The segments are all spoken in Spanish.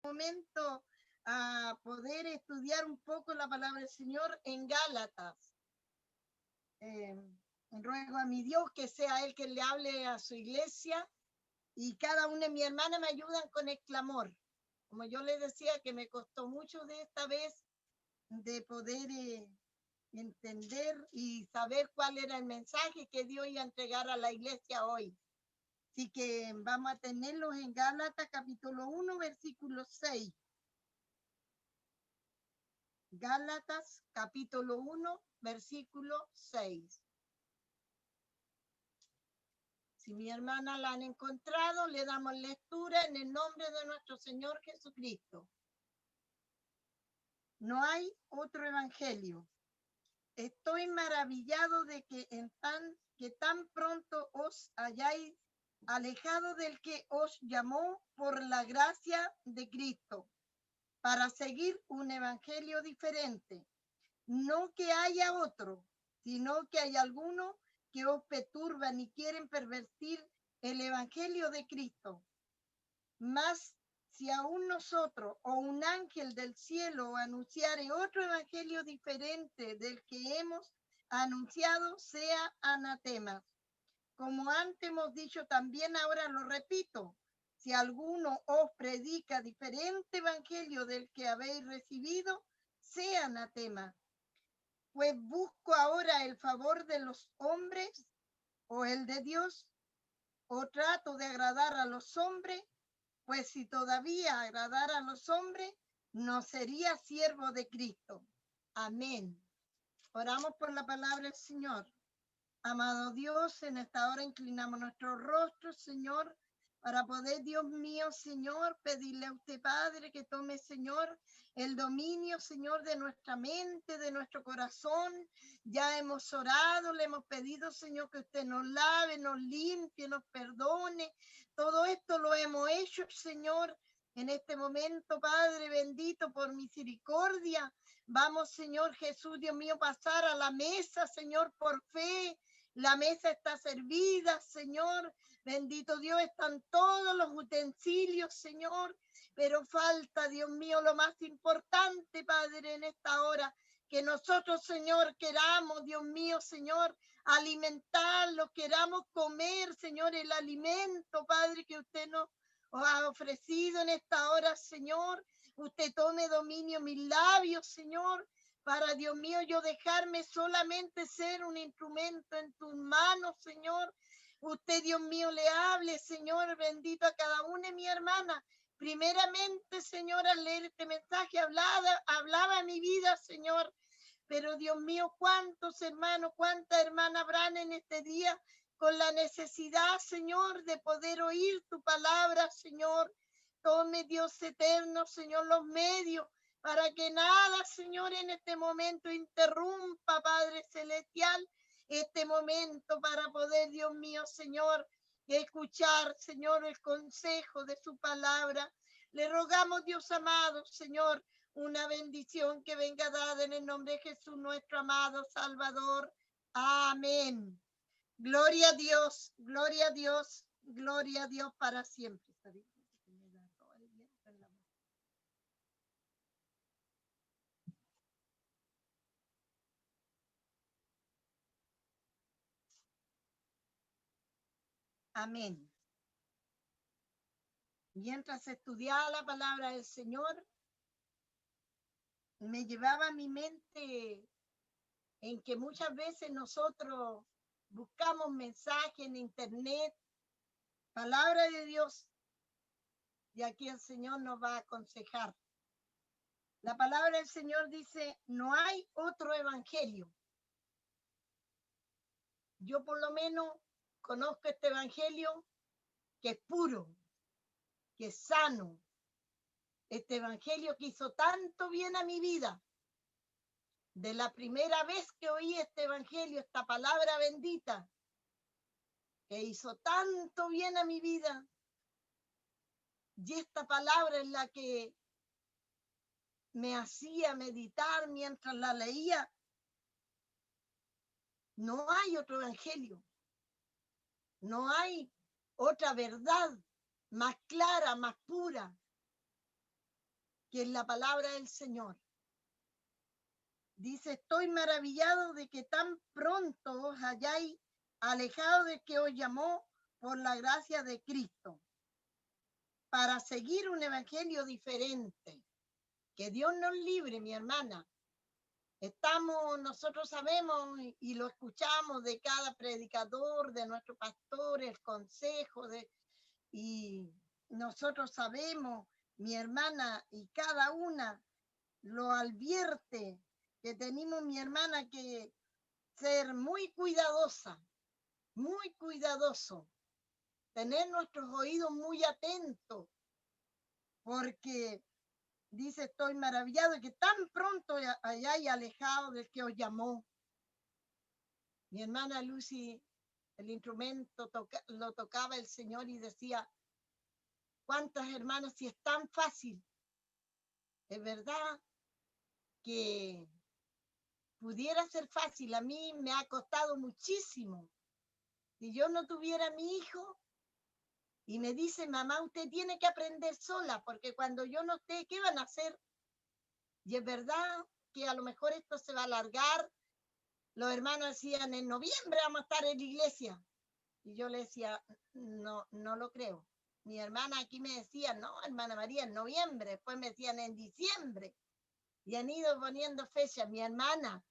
Momento a poder estudiar un poco la palabra del Señor en Gálatas. Ruego a mi Dios que sea Él quien le hable a su iglesia y cada una de mis hermanas me ayudan con el clamor. Como yo les decía que me costó mucho de esta vez de poder entender y saber cuál era el mensaje que Dios iba a entregar a la iglesia hoy. Así que vamos a tenerlos en Gálatas capítulo 1, versículo 6. Gálatas capítulo 1, versículo 6. Si mi hermana la han encontrado, le damos lectura en el nombre de nuestro Señor Jesucristo. No hay otro evangelio. Estoy maravillado de que tan pronto os hayáis alejado del que os llamó por la gracia de Cristo para seguir un evangelio diferente. No que haya otro, sino que hay algunos que os perturban y quieren pervertir el evangelio de Cristo. Mas si aún nosotros o un ángel del cielo anunciare otro evangelio diferente del que hemos anunciado, sea anatema. Como antes hemos dicho, también ahora lo repito, si alguno os predica diferente evangelio del que habéis recibido, sea anatema. Pues busco ahora el favor de los hombres o el de Dios, o trato de agradar a los hombres, pues si todavía agradara a los hombres, no sería siervo de Cristo. Amén. Oramos por la palabra del Señor. Amado Dios, en esta hora inclinamos nuestro rostro, Señor, para poder, Dios mío, Señor, pedirle a usted, Padre, que tome, Señor, el dominio, Señor, de nuestra mente, de nuestro corazón. Ya hemos orado, le hemos pedido, Señor, que usted nos lave, nos limpie, nos perdone. Todo esto lo hemos hecho, Señor. En este momento, Padre bendito, por misericordia, vamos, Señor Jesús, Dios mío, pasar a la mesa, Señor, por fe. La mesa está servida, Señor. Bendito Dios, están todos los utensilios, Señor. Pero falta, Dios mío, lo más importante, Padre, en esta hora. Que nosotros, Señor, queramos, Dios mío, Señor, alimentarlos, queramos comer, Señor, el alimento, Padre, que usted nos ha ofrecido en esta hora, Señor. Usted tome dominio en mis labios, Señor, para, Dios mío, yo dejarme solamente ser un instrumento en tus manos, Señor. Usted, Dios mío, le hable, Señor, bendito a cada una de mi hermana. Primeramente, Señor, al leer este mensaje hablaba mi vida, Señor. Pero, Dios mío, cuántos hermanos, cuántas hermanas habrán en este día con la necesidad, Señor, de poder oír tu palabra, Señor. Tome, Dios eterno, Señor, los medios para que nada, Señor, en este momento interrumpa, Padre Celestial, este momento para poder, Dios mío, Señor, escuchar, Señor, el consejo de su palabra. Le rogamos, Dios amado, Señor, una bendición que venga dada en el nombre de Jesús, nuestro amado Salvador. Amén. Gloria a Dios, gloria a Dios, gloria a Dios para siempre. Amén. Mientras estudiaba la palabra del Señor, me llevaba a mi mente en que muchas veces nosotros buscamos mensajes en internet, palabra de Dios, y aquí el Señor nos va a aconsejar. La palabra del Señor dice, no hay otro evangelio. Yo por lo menos conozco este evangelio que es puro, que es sano. Este evangelio que hizo tanto bien a mi vida. De la primera vez que oí este evangelio, esta palabra bendita, que hizo tanto bien a mi vida, y esta palabra es la que me hacía meditar mientras la leía. No hay otro evangelio, no hay otra verdad más clara, más pura. que es la palabra del Señor. Dice, estoy maravillado de que tan pronto os hayáis alejado de que os llamó por la gracia de Cristo para seguir un evangelio diferente. Que Dios nos libre, mi hermana. Nosotros sabemos y lo escuchamos de cada predicador, de nuestro pastor, el consejo, y nosotros sabemos, mi hermana, y cada una lo advierte, que tenemos, mi hermana, que ser muy cuidadosa, muy cuidadoso, tener nuestros oídos muy atentos, porque dice, estoy maravillado de que tan pronto hayáis alejado del que os llamó. Mi hermana Lucy, el instrumento lo tocaba el Señor y decía, ¿cuántas hermanas? Si es tan fácil. Es verdad que pudiera ser fácil. A mí me ha costado muchísimo. Si yo no tuviera a mi hijo y me dice, mamá, usted tiene que aprender sola, porque cuando yo no esté, ¿qué van a hacer? Y es verdad que a lo mejor esto se va a alargar. Los hermanos decían, en noviembre vamos a estar en la iglesia. Y yo le decía, no lo creo. Mi hermana aquí me decía, no, hermana María, en noviembre. Después me decían en diciembre. Y han ido poniendo fechas. Mi hermana,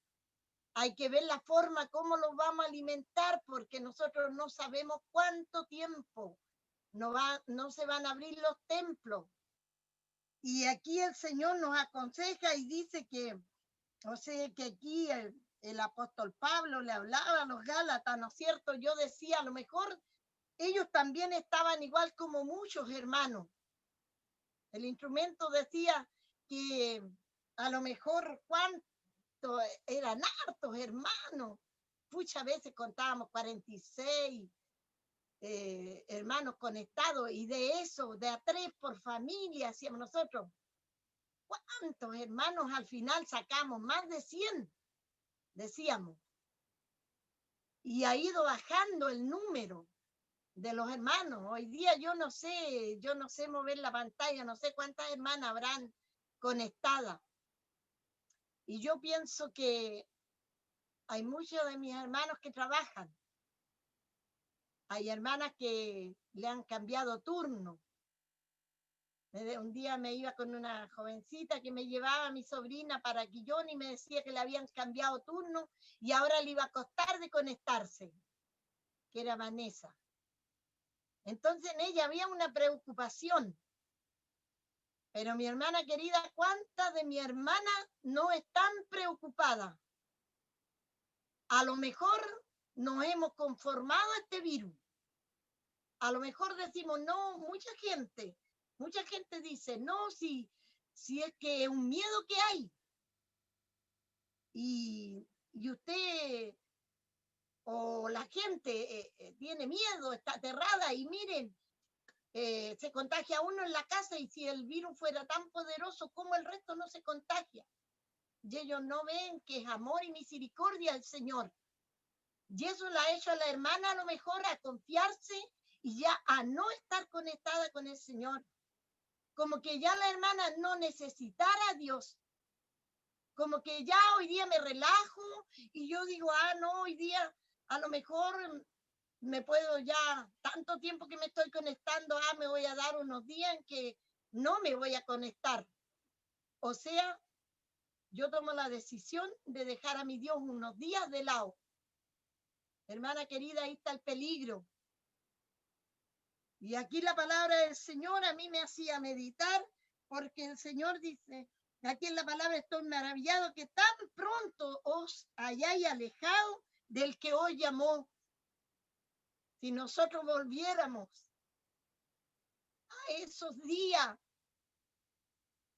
hay que ver la forma, cómo los vamos a alimentar, porque nosotros no sabemos cuánto tiempo no se van a abrir los templos. Y aquí el Señor nos aconseja y dice que, o sea, que aquí el apóstol Pablo le hablaba a los Gálatas, ¿no es cierto? Yo decía, a lo mejor ellos también estaban igual como muchos hermanos. El instrumento decía que a lo mejor cuánto eran hartos hermanos. Muchas veces contábamos 46 hermanos conectados, y de eso, de a 3 por familia, hacíamos nosotros. ¿Cuántos hermanos al final sacamos? Más de 100, decíamos. Y ha ido bajando el número de los hermanos. Hoy día yo no sé mover la pantalla, no sé cuántas hermanas habrán conectadas. Y yo pienso que hay muchos de mis hermanos que trabajan. Hay hermanas que le han cambiado turno. Un día me iba con una jovencita que me llevaba a mi sobrina para Quillón y me decía que le habían cambiado turno y ahora le iba a costar de conectarse, que era Vanessa. Entonces en ella había una preocupación. Pero mi hermana querida, ¿cuántas de mi hermana no están preocupadas? A lo mejor nos hemos conformado a este virus. A lo mejor decimos, no, mucha gente dice, no, si es que es un miedo que hay. Y usted o la gente tiene miedo, está aterrada y miren, se contagia uno en la casa y si el virus fuera tan poderoso, ¿cómo el resto no se contagia? Y ellos no ven que es amor y misericordia del Señor. Y eso la ha hecho a la hermana a lo mejor a confiarse y ya a no estar conectada con el Señor. Como que ya la hermana no necesitara a Dios. Como que ya hoy día me relajo y yo digo, no, hoy día a lo mejor me puedo ya, tanto tiempo que me estoy conectando, me voy a dar unos días en que no me voy a conectar. O sea, yo tomo la decisión de dejar a mi Dios unos días de lado. Hermana querida, ahí está el peligro. Y aquí la palabra del Señor a mí me hacía meditar, porque el Señor dice, aquí en la palabra estoy maravillado que tan pronto os hayáis alejado del que os llamó. Si nosotros volviéramos a esos días,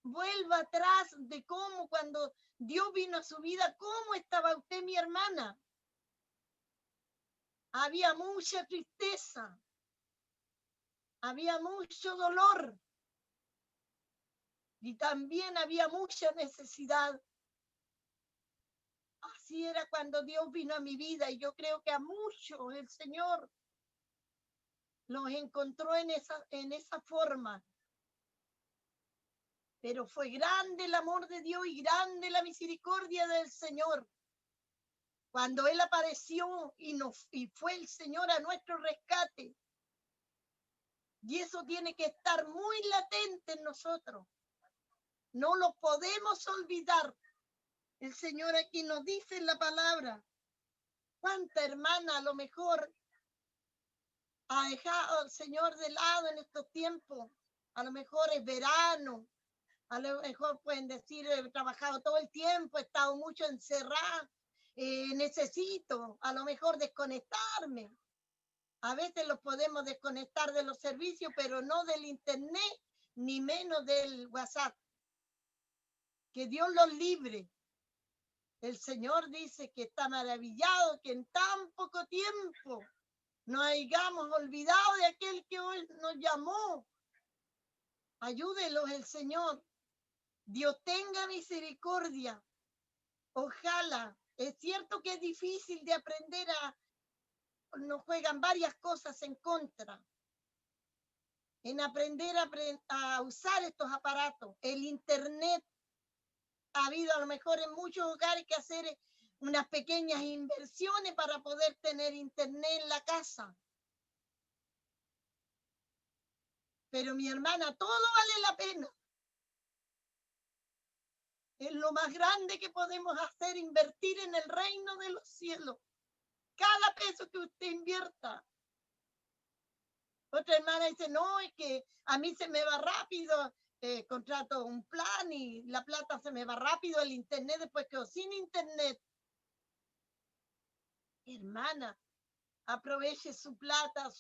vuelva atrás de cómo cuando Dios vino a su vida, ¿cómo estaba usted, mi hermana? Había mucha tristeza, había mucho dolor y también había mucha necesidad. Así era cuando Dios vino a mi vida y yo creo que a muchos el Señor los encontró en esa forma. Pero fue grande el amor de Dios y grande la misericordia del Señor. Cuando Él apareció y fue el Señor a nuestro rescate. Y eso tiene que estar muy latente en nosotros. No lo podemos olvidar. El Señor aquí nos dice en la palabra. ¿Cuánta hermana a lo mejor ha dejado al Señor de lado en estos tiempos? A lo mejor es verano. A lo mejor pueden decir, he trabajado todo el tiempo, he estado mucho encerrada. Necesito a lo mejor desconectarme. A veces los podemos desconectar de los servicios, pero no del internet, ni menos del WhatsApp. Que Dios los libre. El Señor dice que está maravillado que en tan poco tiempo nos hayamos olvidado de aquel que hoy nos llamó. Ayúdelos el Señor. Dios tenga misericordia. Ojalá. Es cierto que es difícil de aprender nos juegan varias cosas en contra. En aprender a usar estos aparatos. El internet. Ha habido a lo mejor en muchos hogares que hacer unas pequeñas inversiones para poder tener internet en la casa. Pero mi hermana, todo vale la pena. Es lo más grande que podemos hacer, invertir en el reino de los cielos. Cada peso que usted invierta. Otra hermana dice, no, es que a mí se me va rápido, contrato un plan y la plata se me va rápido, el internet después quedo sin internet. Hermana, aproveche su plata,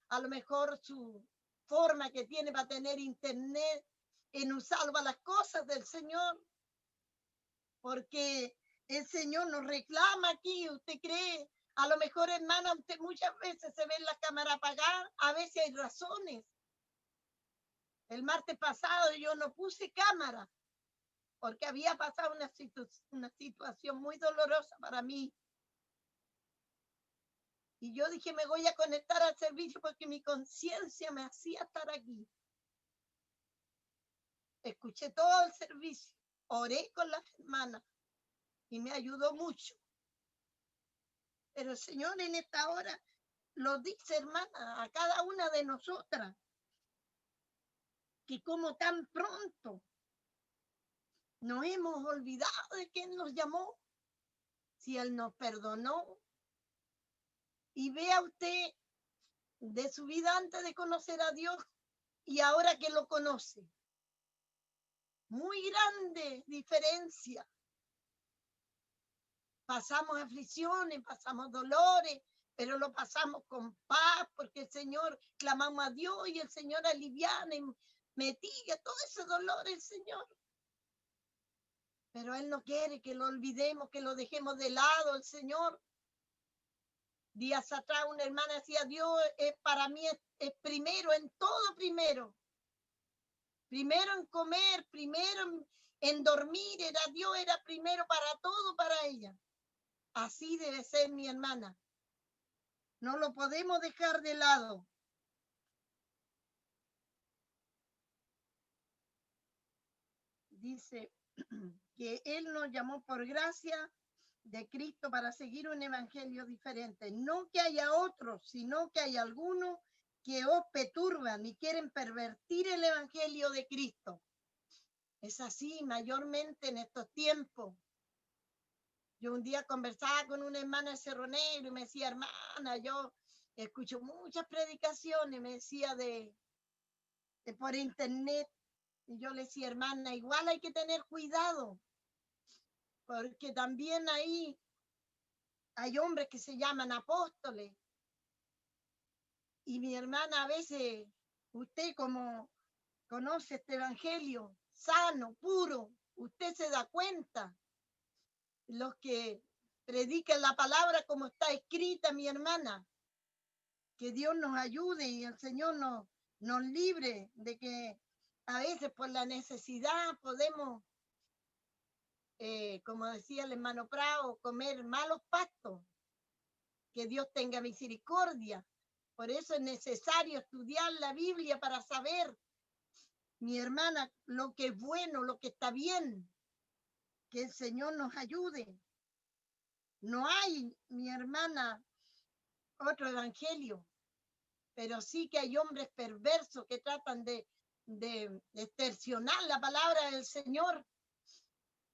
a lo mejor su forma que tiene para tener internet en usarlo a las cosas del Señor. Porque el Señor nos reclama aquí, ¿usted cree? A lo mejor, hermana, usted muchas veces se ve en la cámara apagada, a veces hay razones. El martes pasado yo no puse cámara porque había pasado una situación muy dolorosa para mí. Y yo dije, me voy a conectar al servicio porque mi conciencia me hacía estar aquí. Escuché todo el servicio, oré con las hermanas y me ayudó mucho. Pero el Señor en esta hora lo dice, hermana, a cada una de nosotras, que como tan pronto nos hemos olvidado de quién nos llamó, si Él nos perdonó. Y vea usted de su vida antes de conocer a Dios y ahora que lo conoce. Muy grande diferencia. Pasamos aflicciones, pasamos dolores, pero lo pasamos con paz porque el Señor, clamamos a Dios y el Señor aliviana y mitiga todo ese dolor, el Señor. Pero Él no quiere que lo olvidemos, que lo dejemos de lado, el Señor. Días atrás una hermana decía, Dios para mí es primero, en todo primero. Primero en comer, primero en dormir, Dios era primero para todo para ella. Así debe ser mi hermana. No lo podemos dejar de lado. Dice que Él nos llamó por gracia de Cristo para seguir un evangelio diferente. No que haya otros, sino que hay algunos que os perturban y quieren pervertir el evangelio de Cristo. Es así, mayormente en estos tiempos. Yo un día conversaba con una hermana de Cerro Negro y me decía, hermana, yo escucho muchas predicaciones, me decía de por internet. Y yo le decía, hermana, igual hay que tener cuidado, porque también ahí hay hombres que se llaman apóstoles. Y mi hermana, a veces, usted como conoce este evangelio sano, puro, usted se da cuenta. Los que predican la palabra como está escrita, mi hermana, que Dios nos ayude y el Señor nos libre de que a veces por la necesidad podemos, como decía el hermano Prado, comer malos pastos. Que Dios tenga misericordia. Por eso es necesario estudiar la Biblia para saber mi hermana, lo que es bueno, lo que está bien, que el Señor nos ayude. No hay, mi hermana, otro evangelio, pero sí que hay hombres perversos que tratan de extorsionar la palabra del Señor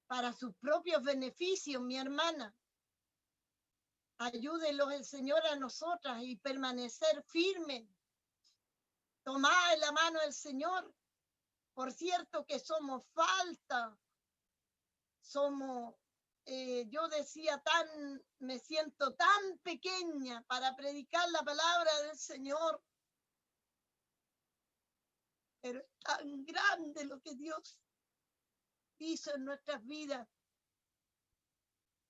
para sus propios beneficios, mi hermana. Ayúdelos el Señor a nosotras y permanecer firmes. Tomad la mano del Señor. Por cierto que somos falta, somos, yo decía, me siento tan pequeña para predicar la palabra del Señor, pero es tan grande lo que Dios hizo en nuestras vidas.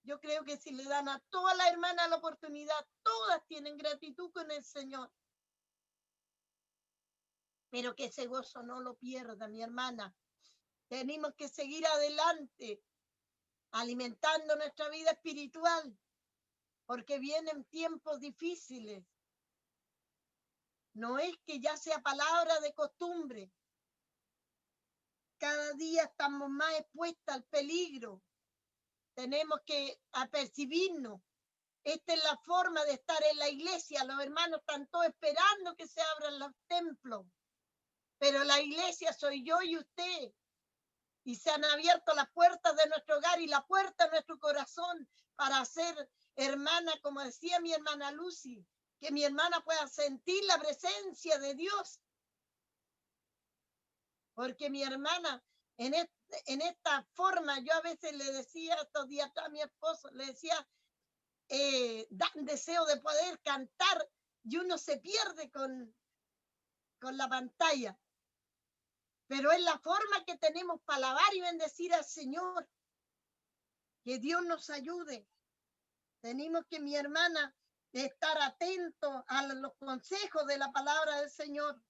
Yo creo que si le dan a toda la hermana la oportunidad, todas tienen gratitud con el Señor. Pero que ese gozo no lo pierda, mi hermana. Tenemos que seguir adelante, alimentando nuestra vida espiritual, porque vienen tiempos difíciles. No es que ya sea palabra de costumbre. Cada día estamos más expuestas al peligro. Tenemos que apercibirnos. Esta es la forma de estar en la iglesia. Los hermanos están todos esperando que se abran los templos. Pero la iglesia soy yo y usted. Y se han abierto las puertas de nuestro hogar y la puerta de nuestro corazón para ser hermana, como decía mi hermana Lucy, que mi hermana pueda sentir la presencia de Dios. Porque mi hermana, en esta forma, yo a veces le decía estos días a mi esposo, le decía, dan deseo de poder cantar y uno se pierde con la pantalla. Pero es la forma que tenemos para alabar y bendecir al Señor. Que Dios nos ayude. Tenemos que, mi hermana, estar atento a los consejos de la palabra del Señor.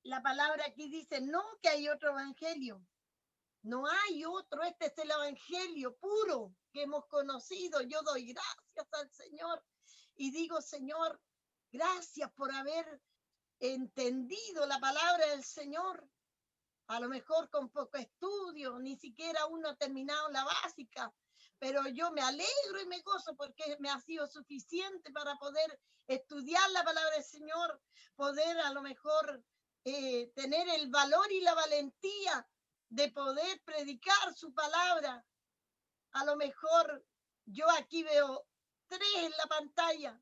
La palabra aquí dice, no que hay otro evangelio. No hay otro, este es el evangelio puro que hemos conocido. Yo doy gracias al Señor y digo, Señor, gracias por haber entendido la palabra del Señor. A lo mejor con poco estudio, ni siquiera uno ha terminado la básica, pero yo me alegro y me gozo porque me ha sido suficiente para poder estudiar la palabra del Señor, poder a lo mejor tener el valor y la valentía de poder predicar su palabra. A lo mejor yo aquí veo 3 en la pantalla,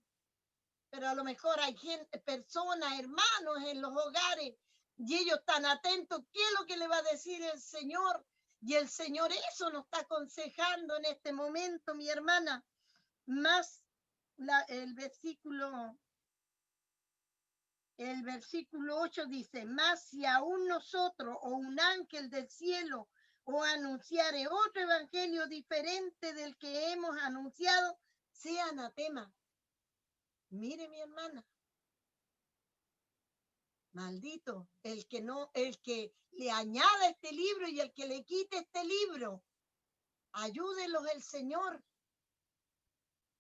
pero a lo mejor hay gente, personas, hermanos en los hogares, y ellos están atentos, ¿qué es lo que le va a decir el Señor? Y el Señor eso nos está aconsejando en este momento, mi hermana. Más el versículo 8 dice, más si aún nosotros o un ángel del cielo o anunciare otro evangelio diferente del que hemos anunciado, sea anatema. Mire, mi hermana, maldito el que le añada este libro y el que le quite este libro. Ayúdelos el Señor,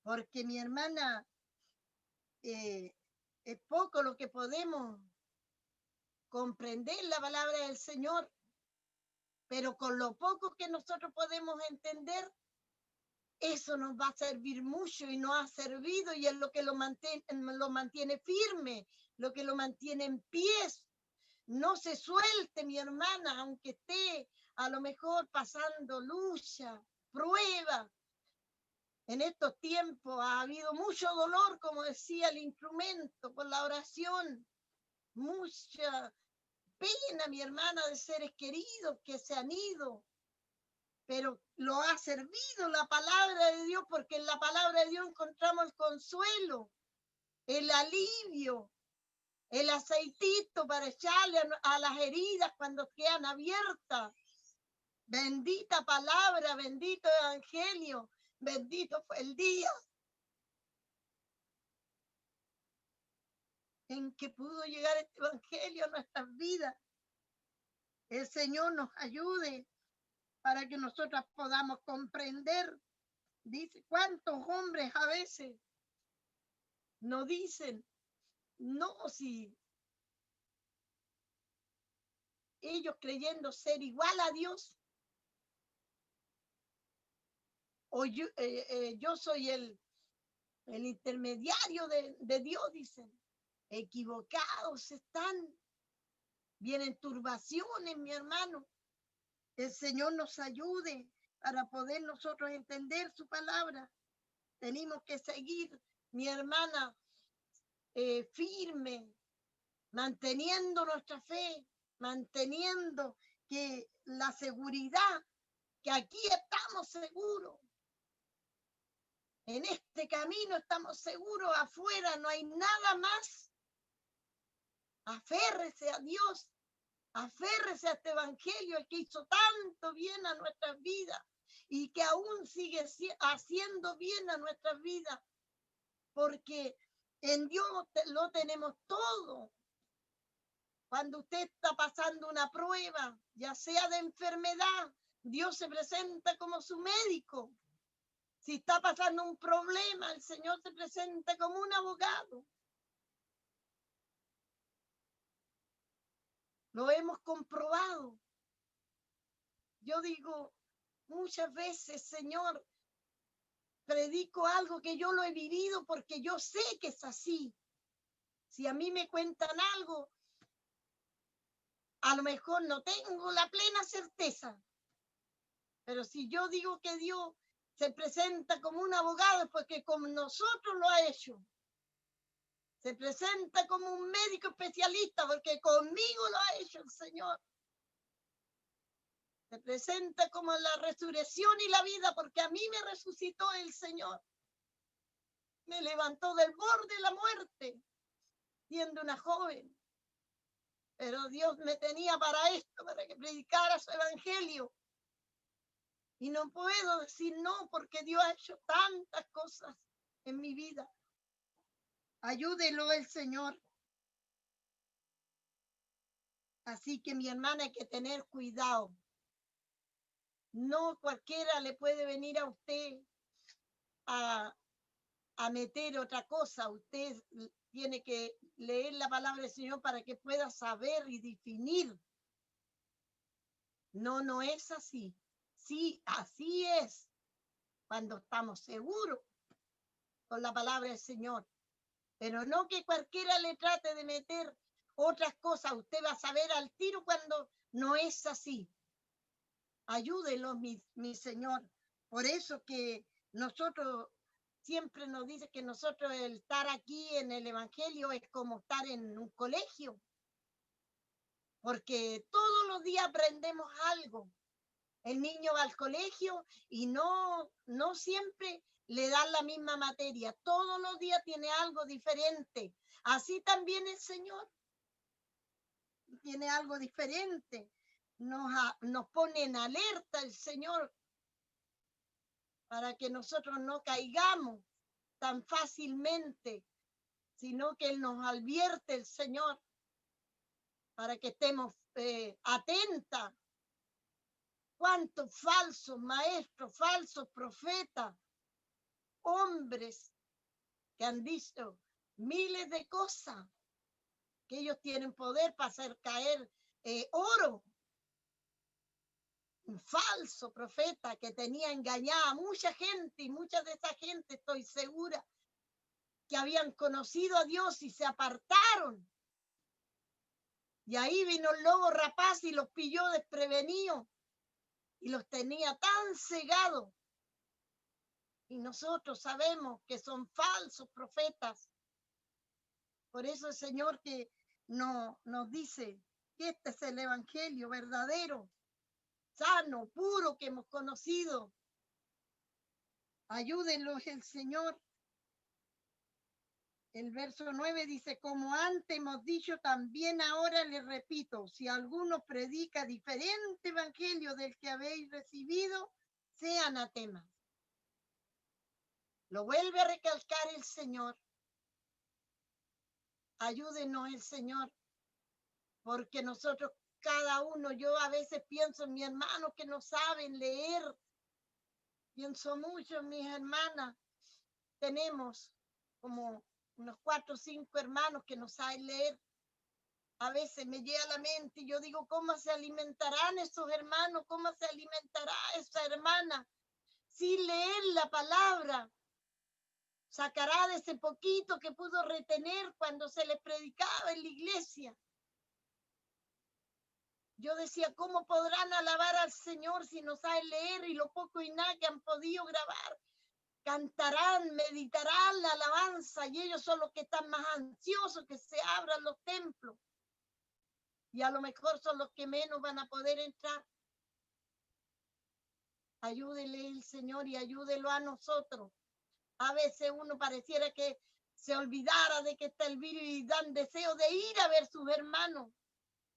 porque mi hermana, es poco lo que podemos comprender la palabra del Señor, pero con lo poco que nosotros podemos entender, eso nos va a servir mucho y nos ha servido y es lo que lo mantiene firme, lo que lo mantiene en pies. No se suelte, mi hermana, aunque esté a lo mejor pasando lucha, prueba. En estos tiempos ha habido mucho dolor, como decía el instrumento, por la oración. Mucha pena, mi hermana, de seres queridos que se han ido. Pero lo ha servido la palabra de Dios, porque en la palabra de Dios encontramos el consuelo, el alivio, el aceitito para echarle a las heridas cuando quedan abiertas. Bendita palabra, bendito evangelio, bendito fue el día en que pudo llegar este evangelio a nuestras vidas. El Señor nos ayude para que nosotras podamos comprender. Dice, ¿cuántos hombres a veces nos dicen, no, si ellos creyendo ser igual a Dios, o yo soy el intermediario de Dios, dicen. Equivocados están, vienen turbaciones, mi hermano. El Señor nos ayude para poder nosotros entender su palabra. Tenemos que seguir, mi hermana, firme, manteniendo nuestra fe, manteniendo que la seguridad, que aquí estamos seguros. En este camino estamos seguros, afuera no hay nada más. Aférrese a Dios, aférrese a este evangelio, el que hizo tanto bien a nuestras vidas y que aún sigue haciendo bien a nuestras vidas, porque en Dios lo tenemos todo. Cuando usted está pasando una prueba, ya sea de enfermedad, Dios se presenta como su médico. Si está pasando un problema, el Señor se presenta como un abogado. Lo hemos comprobado. Yo digo muchas veces, Señor, predico algo que yo lo he vivido porque yo sé que es así. Si a mí me cuentan algo, a lo mejor no tengo la plena certeza. Pero si yo digo que Dios se presenta como un abogado, es porque como nosotros lo ha hecho. Se presenta como un médico especialista, porque conmigo lo ha hecho el Señor. Se presenta como la resurrección y la vida, porque a mí me resucitó el Señor. Me levantó del borde de la muerte, siendo una joven. Pero Dios me tenía para esto, para que predicara su evangelio. Y no puedo decir no, porque Dios ha hecho tantas cosas en mi vida. Ayúdelo el Señor. Así que mi hermana, hay que tener cuidado. No cualquiera le puede venir a usted a meter otra cosa. Usted tiene que leer la palabra del Señor para que pueda saber y definir. No, no es así. Sí, así es cuando estamos seguros con la palabra del Señor. Pero no que cualquiera le trate de meter otras cosas. Usted va a saber al tiro cuando no es así. Ayúdelo, mi Señor. Por eso que nosotros siempre nos dice que nosotros el estar aquí en el Evangelio es como estar en un colegio. Porque todos los días aprendemos algo. El niño va al colegio y no siempre le dan la misma materia. Todos los días tiene algo diferente. Así también el Señor tiene algo diferente. Nos pone en alerta el Señor para que nosotros no caigamos tan fácilmente, sino que Él nos advierte el Señor para que estemos atentas. ¿Cuántos falsos maestros, falsos profetas, hombres que han dicho miles de cosas, que ellos tienen poder para hacer caer oro? Un falso profeta que tenía engañada a mucha gente, y mucha de esa gente, estoy segura, que habían conocido a Dios y se apartaron. Y ahí vino el lobo rapaz y los pilló desprevenidos y los tenía tan cegados. Y nosotros sabemos que son falsos profetas. Por eso el Señor que nos dice que este es el evangelio verdadero, sano, puro que hemos conocido. Ayúdenlos el Señor. El verso 9 dice, como antes hemos dicho, también ahora les repito, si alguno predica diferente evangelio del que habéis recibido, sea anatema. Lo vuelve a recalcar el Señor. Ayúdenos el Señor, porque nosotros cada uno, yo a veces pienso en mis hermanos que no saben leer, pienso mucho en mis hermanas. Tenemos como unos 4 o 5 hermanos que no saben leer. A veces me llega a la mente y yo digo, ¿cómo se alimentarán esos hermanos? ¿Cómo se alimentará esa hermana? Si leer la palabra, sacará de ese poquito que pudo retener cuando se le predicaba en la iglesia. Yo decía, ¿cómo podrán alabar al Señor si no saben leer y lo poco y nada que han podido grabar? Cantarán, meditarán la alabanza y ellos son los que están más ansiosos que se abran los templos. Y a lo mejor son los que menos van a poder entrar. Ayúdele el Señor y ayúdelo a nosotros. A veces uno pareciera que se olvidara de que está el virus y dan deseo de ir a ver sus hermanos.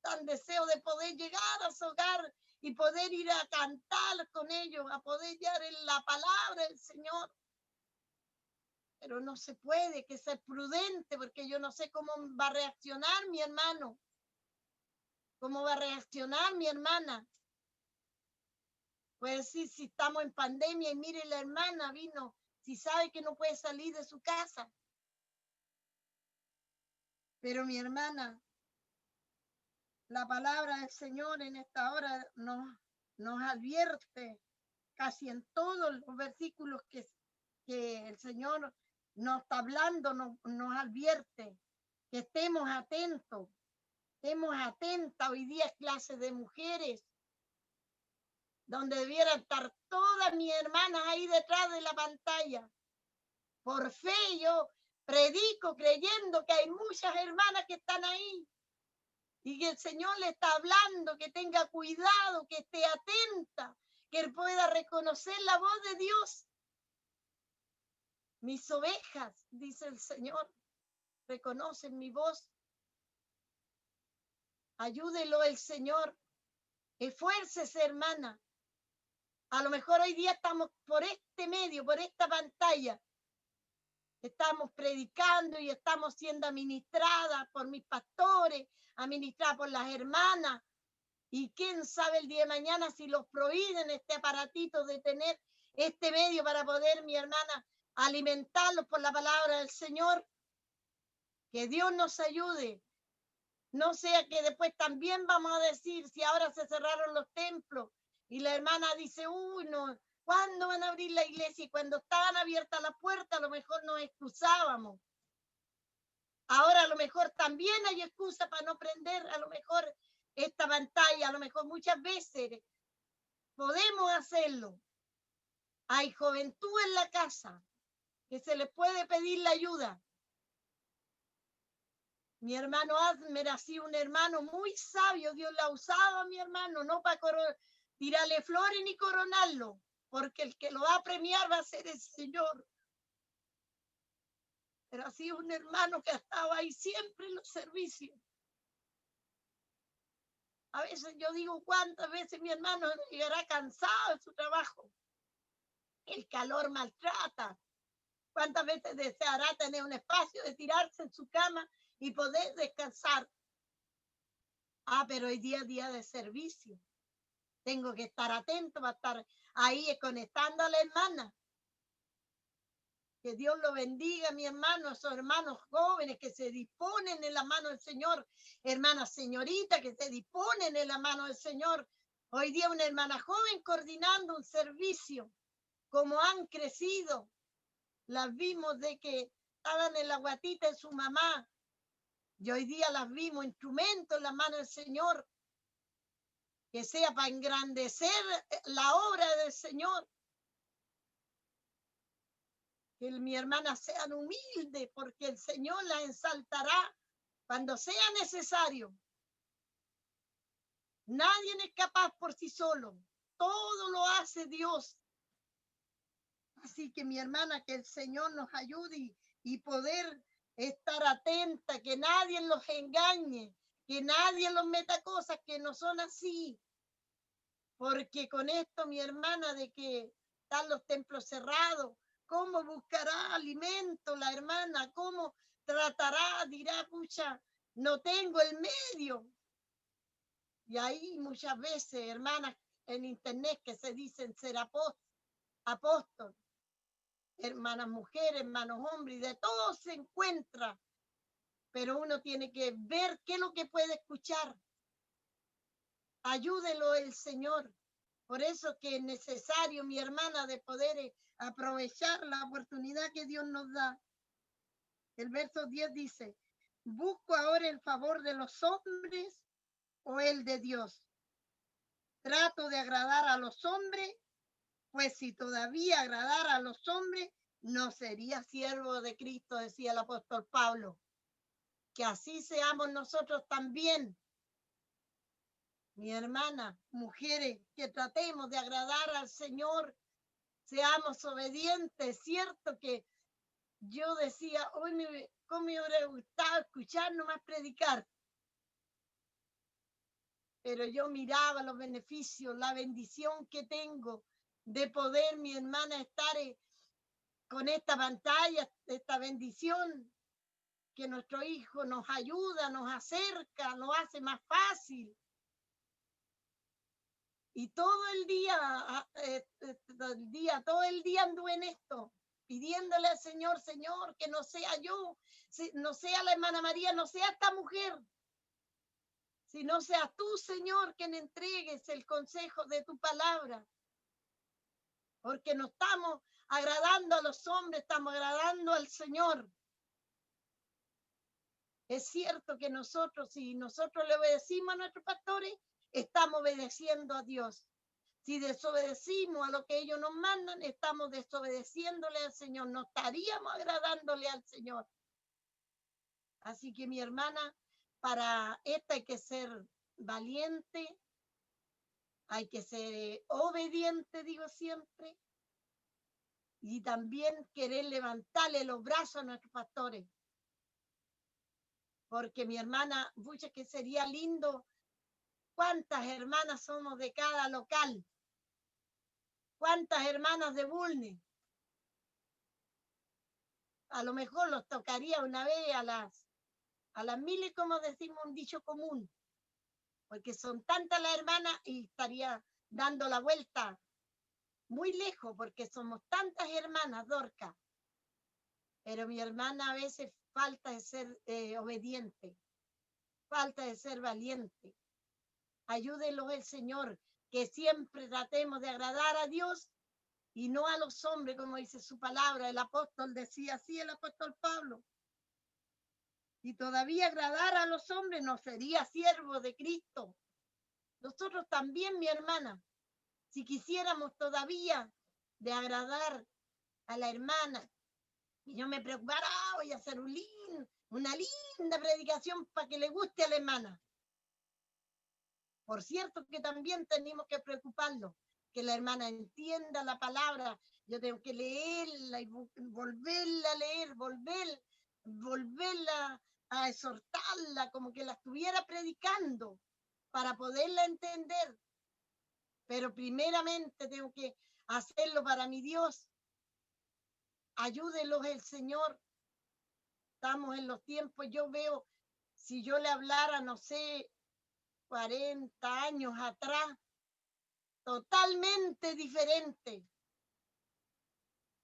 Dan deseo de poder llegar a su hogar y poder ir a cantar con ellos, a poder llegar en la palabra del Señor. Pero no se puede, que ser prudente, porque yo no sé cómo va a reaccionar mi hermano, cómo va a reaccionar mi hermana. Pues sí, si estamos en pandemia y mire la hermana vino, si sabe que no puede salir de su casa. Pero mi hermana, la palabra del Señor en esta hora nos advierte casi en todos los versículos que el Señor nos está hablando, nos advierte que estemos atentos. Estemos atentas. Hoy día es clase de mujeres, donde debieran estar todas mis hermanas ahí detrás de la pantalla. Por fe yo predico creyendo que hay muchas hermanas que están ahí y que el Señor le está hablando, que tenga cuidado, que esté atenta, que él pueda reconocer la voz de Dios. Mis ovejas, dice el Señor, reconocen mi voz. Ayúdelo el Señor. Esfuércese, hermana. A lo mejor hoy día estamos por este medio, por esta pantalla. Estamos predicando y estamos siendo administradas por mis pastores, administradas por las hermanas. Y quién sabe el día de mañana si los prohíben este aparatito de tener este medio para poder, mi hermana, alimentarlos por la palabra del Señor. Que Dios nos ayude. No sea que después también vamos a decir, si ahora se cerraron los templos y la hermana dice, uy, no, ¿cuándo van a abrir la iglesia? Y cuando estaban abiertas las puertas, a lo mejor nos excusábamos. Ahora a lo mejor también hay excusa para no prender, a lo mejor esta pantalla, a lo mejor muchas veces podemos hacerlo. Hay juventud en la casa que se les puede pedir la ayuda. Mi hermano Asmer ha sido un hermano muy sabio. Dios le ha usado a mi hermano, no para tirarle flores ni coronarlo, porque el que lo va a premiar va a ser el Señor. Pero ha sido un hermano que ha estado ahí siempre en los servicios. A veces yo digo, ¿cuántas veces mi hermano llegará cansado de su trabajo? El calor maltrata. ¿Cuántas veces deseará tener un espacio de tirarse en su cama y poder descansar? Pero hoy día es día de servicio. Tengo que estar atento, va a estar ahí conectando a la hermana. Que Dios lo bendiga, mi hermano, esos hermanos jóvenes que se disponen en la mano del Señor, hermanas señoritas que se disponen en la mano del Señor. Hoy día una hermana joven coordinando un servicio, como han crecido. Las vimos de que estaban en la guatita de su mamá y hoy día las vimos instrumentos en la mano del Señor. Que sea para engrandecer la obra del Señor. Que mi hermana sean humildes, porque el Señor la ensaltará cuando sea necesario. Nadie es capaz por sí solo. Todo lo hace Dios. Así que mi hermana, que el Señor nos ayude y poder estar atenta, que nadie los engañe, que nadie los meta cosas que no son así. Porque con esto, mi hermana, de que están los templos cerrados, ¿cómo buscará alimento la hermana? ¿Cómo tratará? Dirá, pucha, no tengo el medio. Y ahí muchas veces, hermanas en internet que se dicen ser apóstol, hermanas mujeres, hermanos hombres, y de todo se encuentra. pero uno tiene que ver qué es lo que puede escuchar. Ayúdelo el Señor. Por eso que es necesario, mi hermana, de poder aprovechar la oportunidad que Dios nos da. El verso 10 dice, ¿busco ahora el favor de los hombres o el de Dios? ¿Trato de agradar a los hombres? Pues si todavía agradara a los hombres, no sería siervo de Cristo, decía el apóstol Pablo. Que así seamos nosotros también, mi hermana, mujeres, que tratemos de agradar al Señor, seamos obedientes. Cierto que yo decía, hoy cómo me hubiera gustado escuchar nomás predicar, pero yo miraba los beneficios, la bendición que tengo de poder, mi hermana, estar con esta pantalla, esta bendición que nuestro hijo nos ayuda, nos acerca, nos hace más fácil. Y todo el día anduve en esto, pidiéndole al Señor, Señor, que no sea yo, no sea la hermana María, no sea esta mujer, sino sea tú, Señor, quien entregues el consejo de tu palabra. Porque no estamos agradando a los hombres, estamos agradando al Señor. Es cierto que nosotros, si nosotros le obedecimos a nuestros pastores, estamos obedeciendo a Dios. Si desobedecimos a lo que ellos nos mandan, estamos desobedeciéndole al Señor, no estaríamos agradándole al Señor. Así que mi hermana, para esto hay que ser valiente, hay que ser obediente, digo siempre, y también querer levantarle los brazos a nuestros pastores. Porque mi hermana, pucha, que sería lindo, cuántas hermanas somos de cada local, cuántas hermanas de Bulnes. A lo mejor los tocaría una vez a las miles, como decimos un dicho común, porque son tantas las hermanas y estaría dando la vuelta muy lejos, porque somos tantas hermanas, Dorca. Pero mi hermana a veces falta de ser obediente, falta de ser valiente. Ayúdelo el Señor, que siempre tratemos de agradar a Dios y no a los hombres, como dice su palabra. El apóstol decía así, el apóstol Pablo. Y todavía agradar a los hombres no sería siervo de Cristo. Nosotros también, mi hermana, si quisiéramos todavía de agradar a la hermana, y yo me preocupara, voy a hacer una linda predicación para que le guste a la hermana. Por cierto que también tenemos que preocuparnos, que la hermana entienda la palabra. Yo tengo que leerla y volverla a leer, volverla a exhortarla, como que la estuviera predicando para poderla entender. Pero primeramente tengo que hacerlo para mi Dios. Ayúdelos el Señor. Estamos en los tiempos, yo veo, si yo le hablara, no sé, 40 años atrás, totalmente diferente.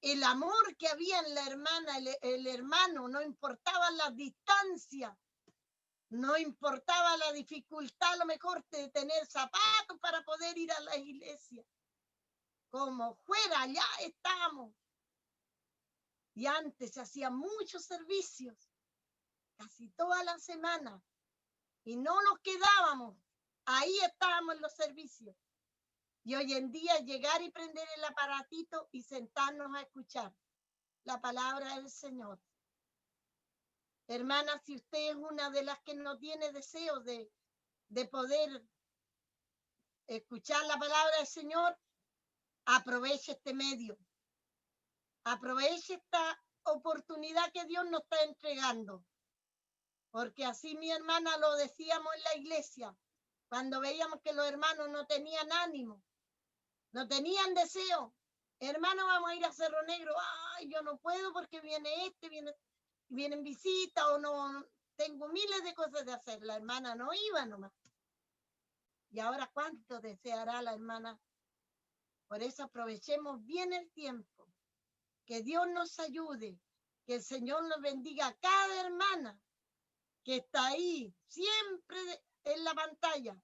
El amor que había en la hermana, el hermano, no importaba la distancia, no importaba la dificultad, a lo mejor de tener zapatos para poder ir a la iglesia. Como fuera, ya estamos. Y antes se hacían muchos servicios, casi toda la semana, y no nos quedábamos. Ahí estábamos en los servicios. Y hoy en día llegar y prender el aparatito y sentarnos a escuchar la palabra del Señor. Hermana, si usted es una de las que no tiene deseo de poder escuchar la palabra del Señor, aproveche este medio. Aproveche esta oportunidad que Dios nos está entregando. Porque así, mi hermana, lo decíamos en la iglesia, cuando veíamos que los hermanos no tenían ánimo, no tenían deseo. Hermano, vamos a ir a Cerro Negro. Ay, yo no puedo porque vienen visitas o no, tengo miles de cosas de hacer. La hermana no iba nomás. Y ahora, ¿cuánto deseará la hermana? Por eso aprovechemos bien el tiempo. Que Dios nos ayude, que el Señor nos bendiga a cada hermana que está ahí siempre en la pantalla.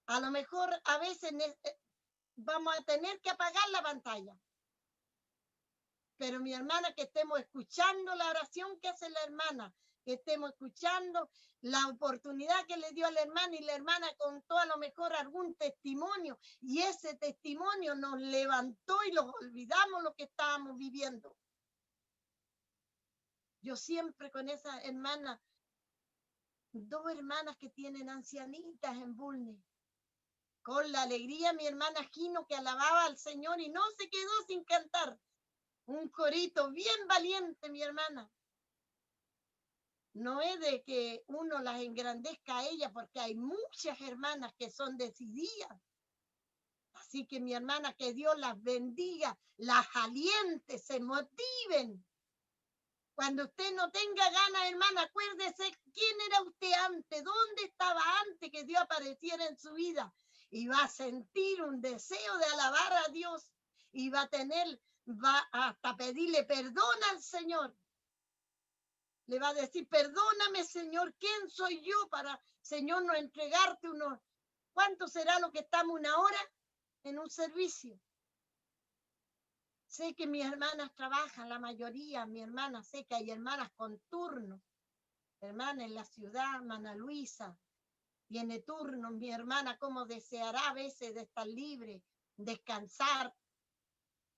A lo mejor a veces vamos a tener que apagar la pantalla. Pero mi hermana, que estemos escuchando la oración que hace la hermana, que estemos escuchando la oportunidad que le dio a la hermana, y la hermana contó a lo mejor algún testimonio, y ese testimonio nos levantó y los olvidamos lo que estábamos viviendo. Yo siempre con esa hermana, 2 hermanas que tienen ancianitas en Bulnes, con la alegría mi hermana Gino, que alababa al Señor y no se quedó sin cantar. Un corito bien valiente, mi hermana. No es de que uno las engrandezca a ella, porque hay muchas hermanas que son decididas. Así que mi hermana, que Dios las bendiga, las aliente, se motiven. Cuando usted no tenga ganas, hermana, acuérdese quién era usted antes, dónde estaba antes que Dios apareciera en su vida. Y va a sentir un deseo de alabar a Dios, y va hasta pedirle perdón al Señor. Le va a decir, perdóname, Señor, ¿quién soy yo para, Señor, no entregarte unos? ¿Cuánto será lo que estamos una hora en un servicio? Sé que mis hermanas trabajan, la mayoría, mi hermana, sé que hay hermanas con turno. Hermana en la ciudad, hermana Luisa, tiene turno. Mi hermana, como deseará a veces de estar libre, descansar.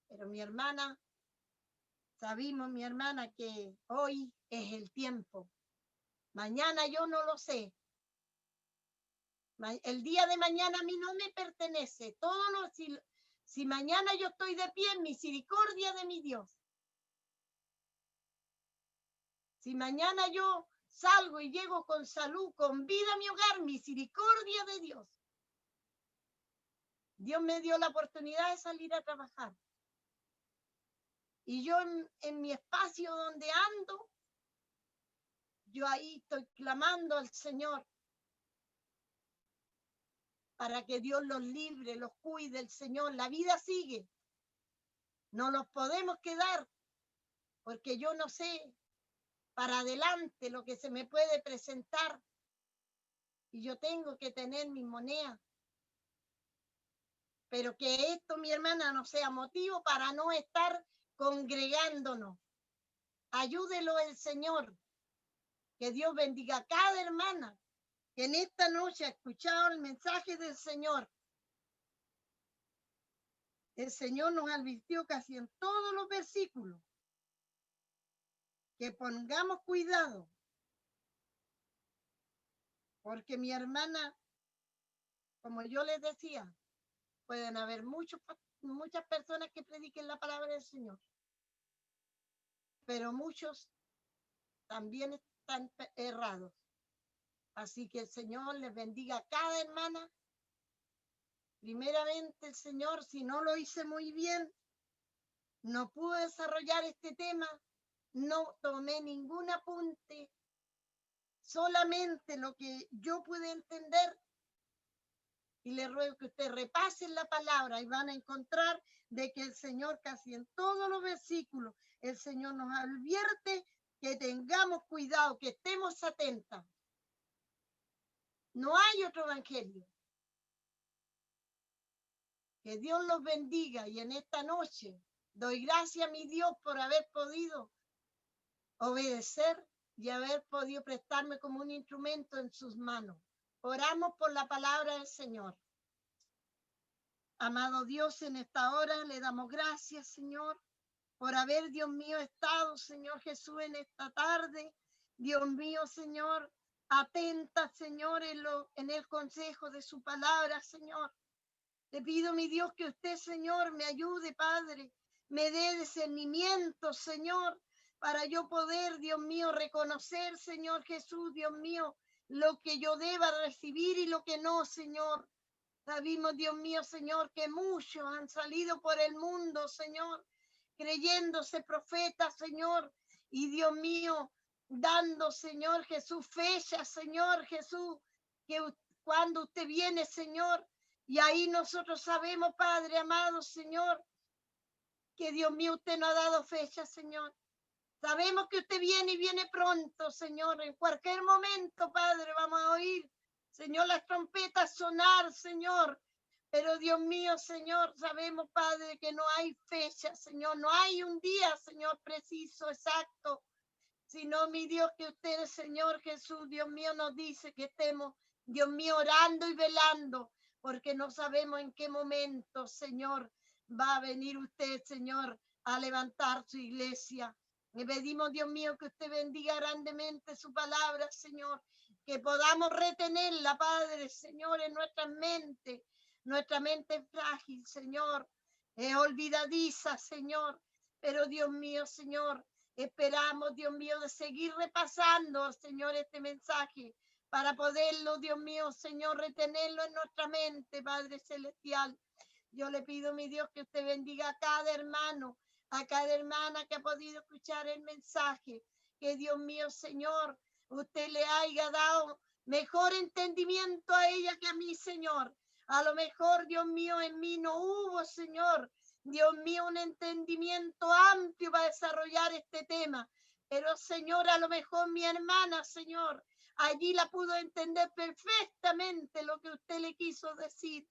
Pero mi hermana, sabemos, mi hermana, que hoy es el tiempo. Mañana yo no lo sé. El día de mañana a mí no me pertenece. Si mañana yo estoy de pie, en misericordia de mi Dios. Si mañana yo salgo y llego con salud, con vida a mi hogar, misericordia de Dios. Dios me dio la oportunidad de salir a trabajar. Y yo en mi espacio donde ando, yo ahí estoy clamando al Señor para que Dios los libre, los cuide, el Señor. La vida sigue. No nos podemos quedar, porque yo no sé para adelante lo que se me puede presentar. Y yo tengo que tener mi moneda. Pero que esto, mi hermana, no sea motivo para no estar congregándonos. Ayúdelo el Señor. Que Dios bendiga a cada hermana que en esta noche ha escuchado el mensaje del Señor. El Señor nos advirtió casi en todos los versículos que pongamos cuidado. Porque mi hermana, como yo les decía, pueden haber muchas personas que prediquen la palabra del Señor, pero muchos también están errados. Así que el Señor les bendiga a cada hermana. Primeramente, el Señor, si no lo hice muy bien, no pude desarrollar este tema, no tomé ningún apunte, solamente lo que yo pude entender. Y le ruego que ustedes repasen la palabra y van a encontrar de que el Señor, casi en todos los versículos, el Señor nos advierte que tengamos cuidado, que estemos atentas. No hay otro evangelio. Que Dios los bendiga, y en esta noche doy gracias a mi Dios por haber podido obedecer y haber podido prestarme como un instrumento en sus manos. Oramos por la palabra del Señor. Amado Dios, en esta hora le damos gracias, Señor, por haber, Dios mío, estado, Señor Jesús, en esta tarde. Dios mío, Señor, atenta, Señor, en el consejo de su palabra, Señor. Te pido, mi Dios, que usted, Señor, me ayude, Padre, me dé discernimiento, Señor, para yo poder, Dios mío, reconocer, Señor Jesús, Dios mío, lo que yo deba recibir y lo que no, Señor. Sabemos, Dios mío, Señor, que muchos han salido por el mundo, Señor, creyéndose profetas, Señor, y Dios mío, dando, Señor Jesús, fechas, Señor Jesús, que cuando usted viene, Señor, y ahí nosotros sabemos, Padre amado, Señor, que Dios mío, usted nos ha dado fecha, Señor. Sabemos que usted viene y viene pronto, Señor. En cualquier momento, Padre, vamos a oír, Señor, las trompetas sonar, Señor. Pero Dios mío, Señor, sabemos, Padre, que no hay fecha, Señor. No hay un día, Señor, preciso, exacto. Sino, mi Dios, que usted, Señor Jesús, Dios mío, nos dice que estemos, Dios mío, orando y velando, porque no sabemos en qué momento, Señor, va a venir usted, Señor, a levantar su iglesia. Le pedimos, Dios mío, que usted bendiga grandemente su palabra, Señor, que podamos retenerla, Padre, Señor, en nuestra mente es frágil, Señor, es olvidadiza, Señor, pero Dios mío, Señor, esperamos, Dios mío, de seguir repasando, Señor, este mensaje para poderlo, Dios mío, Señor, retenerlo en nuestra mente, Padre Celestial. Yo le pido, mi Dios, que usted bendiga a cada hermano, a cada hermana que ha podido escuchar el mensaje. Que Dios mío, Señor, usted le haya dado mejor entendimiento a ella que a mí, Señor. A lo mejor, Dios mío, en mí no hubo, Señor, Dios mío, un entendimiento amplio para desarrollar este tema. Pero, Señor, a lo mejor mi hermana, Señor, allí la pudo entender perfectamente lo que usted le quiso decir.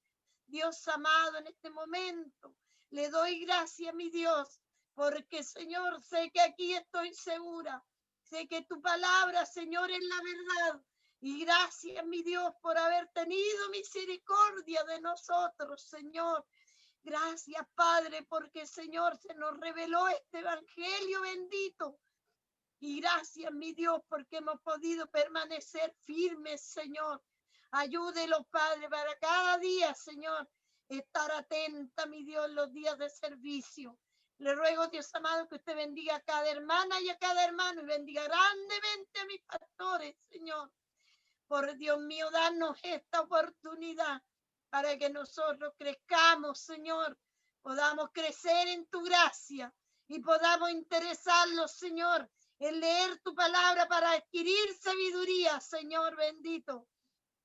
Dios amado, en este momento le doy gracias, mi Dios, porque, Señor, sé que aquí estoy segura. Sé que tu palabra, Señor, es la verdad. Y gracias, mi Dios, por haber tenido misericordia de nosotros, Señor. Gracias, Padre, porque, Señor, se nos reveló este evangelio bendito. Y gracias, mi Dios, porque hemos podido permanecer firmes, Señor. Ayúdelo, Padre, para cada día, Señor, estar atenta, mi Dios, en los días de servicio. Le ruego, Dios amado, que usted bendiga a cada hermana y a cada hermano y bendiga grandemente a mis pastores, Señor. Por Dios mío, danos esta oportunidad para que nosotros crezcamos, Señor, podamos crecer en tu gracia y podamos interesarnos, Señor, en leer tu palabra para adquirir sabiduría, Señor bendito.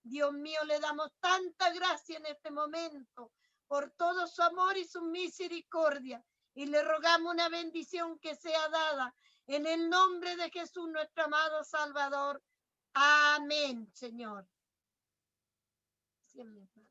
Dios mío, le damos tanta gracia en este momento por todo su amor y su misericordia. Y le rogamos una bendición que sea dada en el nombre de Jesús, nuestro amado Salvador. Amén, Señor. Siempre.